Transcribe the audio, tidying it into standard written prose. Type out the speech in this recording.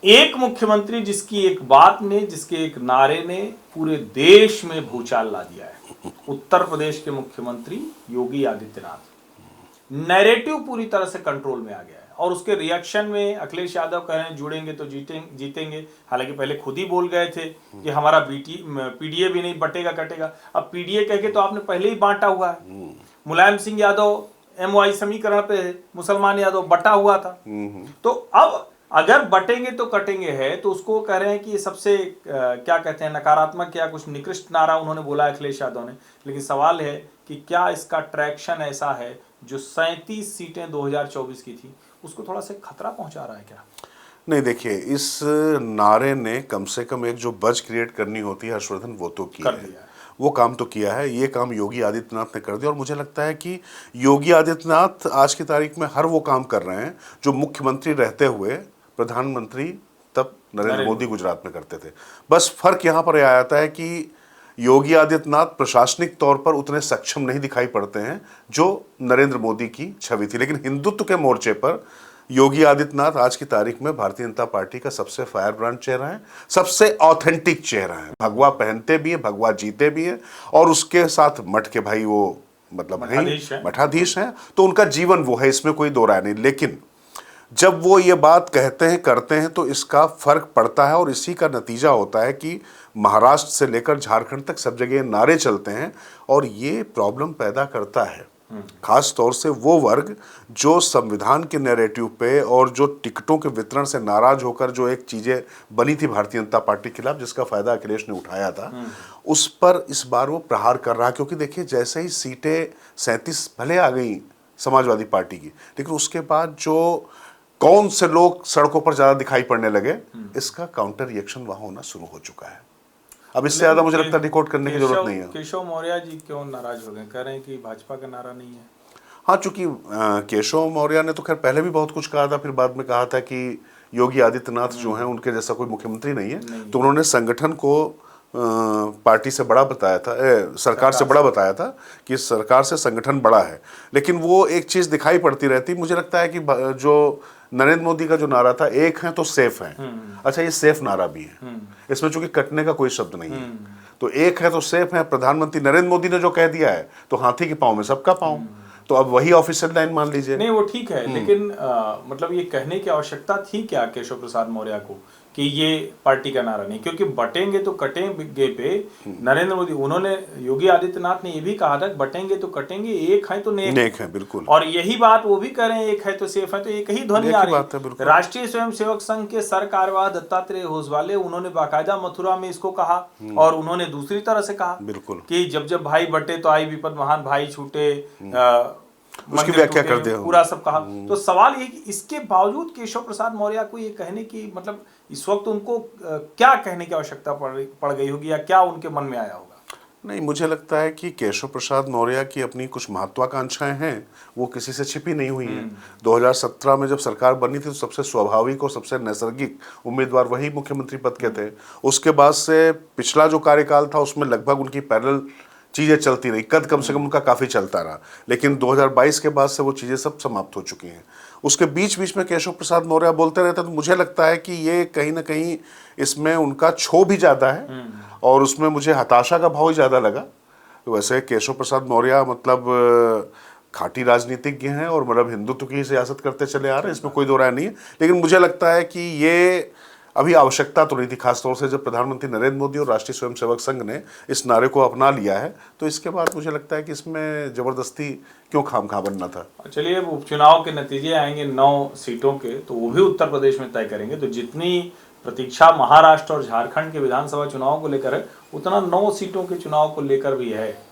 एक मुख्यमंत्री जिसकी एक बात ने, जिसके एक नारे ने पूरे देश में भूचाल ला दिया है, उत्तर प्रदेश के मुख्यमंत्री योगी आदित्यनाथ। नैरेटिव पूरी तरह से कंट्रोल में आ गया है और उसके रिएक्शन में अखिलेश यादव कह रहे हैं जुड़ेंगे तो जीतेंगे। हालांकि पहले खुद ही बोल गए थे कि हमारा पीडीए भी नहीं बटेगा कटेगा। अब पीडीए कह के तो आपने पहले ही बांटा हुआ है। मुलायम सिंह यादव MOI समीकरण पे मुसलमान यादव बटा हुआ था। तो अब अगर बटेंगे तो कटेंगे है तो उसको कह रहे हैं कि ये सबसे क्या कहते हैं नकारात्मक या कुछ निकृष्ट नारा उन्होंने बोला अखिलेश यादव ने। लेकिन सवाल है कि क्या इसका ट्रैक्शन ऐसा है जो 37 सीटें 2024 की थी उसको थोड़ा सा खतरा पहुंचा रहा है क्या? नहीं, देखिए, इस नारे ने कम से कम एक जो बज क्रिएट करनी होती है हर्षवर्धन वो तो किया है, वो काम तो किया है। ये काम योगी आदित्यनाथ ने कर दिया और मुझे लगता है कि योगी आदित्यनाथ आज की तारीख में हर वो काम कर रहे हैं जो मुख्यमंत्री रहते हुए प्रधानमंत्री तब नरेंद्र मोदी गुजरात में करते थे। बस फर्क यहाँ पर आया था है कि योगी आदित्यनाथ प्रशासनिक तौर पर उतने सक्षम नहीं दिखाई पड़ते हैं जो नरेंद्र मोदी की छवि थी, लेकिन हिंदुत्व के मोर्चे पर योगी आदित्यनाथ आज की तारीख में भारतीय जनता पार्टी का सबसे फायर ब्रांड चेहरा है, सबसे ऑथेंटिक चेहरा है। भगवा पहनते भी है, भगवा जीते भी है और उसके साथ मठ के भाई वो मतलब मठाधीश हैं, तो उनका जीवन वो है, इसमें कोई दो राय नहीं। लेकिन जब वो ये बात कहते हैं करते हैं तो इसका फर्क पड़ता है और इसी का नतीजा होता है कि महाराष्ट्र से लेकर झारखंड तक सब जगह नारे चलते हैं और ये प्रॉब्लम पैदा करता है। खास तौर से वो वर्ग जो संविधान के नैरेटिव पे और जो टिकटों के वितरण से नाराज होकर जो एक चीजें बनी थी भारतीय जनता पार्टी के खिलाफ, जिसका फायदा अखिलेश ने उठाया था, उस पर इस बार वो प्रहार कर रहा है। क्योंकि देखिए, जैसे ही सीटें 37 भले आ गई समाजवादी पार्टी की, लेकिन उसके बाद जो कौन से लोग सड़कों पर ज्यादा दिखाई पड़ने लगे, इसका काउंटर रिएक्शन वहां होना शुरू हो चुका है। अब इससे ज्यादा मुझे लगता है रिकॉर्ड करने की जरूरत नहीं है। केशव मौर्य जी क्यों नाराज हो गए? कह रहे हैं कि भाजपा का नारा नहीं है। हाँ, चूंकि केशव मौर्य ने तो खैर पहले भी बहुत कुछ कहा था, फिर बाद में कहा था कि योगी आदित्यनाथ जो हैं उनके जैसा कोई मुख्यमंत्री नहीं है, तो उन्होंने संगठन को पार्टी से बड़ा बताया था, सरकार से बड़ा बताया था कि सरकार से संगठन बड़ा है। लेकिन वो एक चीज दिखाई पड़ती रहती, मुझे लगता है कि जो नरेंद्र मोदी का जो नारा था, एक है तो सेफ है। अच्छा, ये सेफ नारा भी है, इसमें चूंकि कटने का कोई शब्द नहीं है, तो एक है तो सेफ है। प्रधानमंत्री नरेंद्र मोदी ने जो कह दिया है तो हाथी के पांव में सबका पांव, तो अब वही ऑफिशियल लाइन मान लीजिए। नहीं, वो ठीक है, लेकिन मतलब ये कहने की आवश्यकता थी क्या केशव प्रसाद मौर्य को कि ये पार्टी का नारा नहीं? क्योंकि बटेंगे तो कटेंगे पे नरेंद्र मोदी, उन्होंने योगी आदित्यनाथ ने ये भी कहा था बटेंगे तो कटेंगे, एक है तो नेक है, बिल्कुल। और यही बात वो भी कह रहे हैं, एक है तो सेफ है, तो एक ही ध्वनि आ रही है। राष्ट्रीय स्वयंसेवक संघ के सर कार्यवाह दत्तात्रेय होसवाले, उन्होंने बाकायदा मथुरा में इसको कहा और उन्होंने दूसरी तरह से कहा कि जब जब भाई बटे तो आई विपद, महान भाई छूटे, उसकी व्याख्या कर दे, पूरा सब कहा। तो सवाल ये कि इसके बावजूद केशव प्रसाद मौर्य को ये कहने की मतलब इस वक्त उनको क्या कहने की आवश्यकता पड़ गई होगी या क्या उनके मन में आया होगा? नहीं, मुझे लगता है कि केशव प्रसाद मौर्य की अपनी कुछ महत्वाकांक्षाएं हैं, वो किसी से छिपी नहीं हुई हैं। 2017 में जब सरकार बनी थी तो सबसे स्वाभाविक और सबसे नैसर्गिक उम्मीदवार वही मुख्यमंत्री पद के थे। उसके बाद से पिछला जो कार्यकाल था उसमें लगभग उनकी पैरेलल चीज़ें चलती रही, कद कम से कम उनका काफ़ी चलता रहा, लेकिन 2022 के बाद से वो चीज़ें सब समाप्त हो चुकी हैं। उसके बीच बीच में केशव प्रसाद मौर्य बोलते रहते, तो मुझे लगता है कि ये कहीं ना कहीं इसमें उनका क्षोभ भी ज़्यादा है और उसमें मुझे हताशा का भाव ही ज़्यादा लगा। तो वैसे केशव प्रसाद मौर्य मतलब खाटी राजनीतिज्ञ हैं और मतलब हिंदुत्व की सियासत करते चले आ रहे हैं, इसमें कोई दो राय नहीं है। लेकिन मुझे लगता है कि ये अभी आवश्यकता तो नहीं थी, खासतौर से जब प्रधानमंत्री नरेंद्र मोदी और राष्ट्रीय स्वयंसेवक संघ ने इस नारे को अपना लिया है, तो इसके बाद मुझे लगता है कि इसमें जबरदस्ती क्यों खामखा बनना था। चलिए, अब उपचुनाव के नतीजे आएंगे 9 सीटों के, तो वो भी उत्तर प्रदेश में तय करेंगे। तो जितनी प्रतीक्षा महाराष्ट्र और झारखंड के विधानसभा चुनाव को लेकर है, उतना 9 सीटों के चुनाव को लेकर भी है।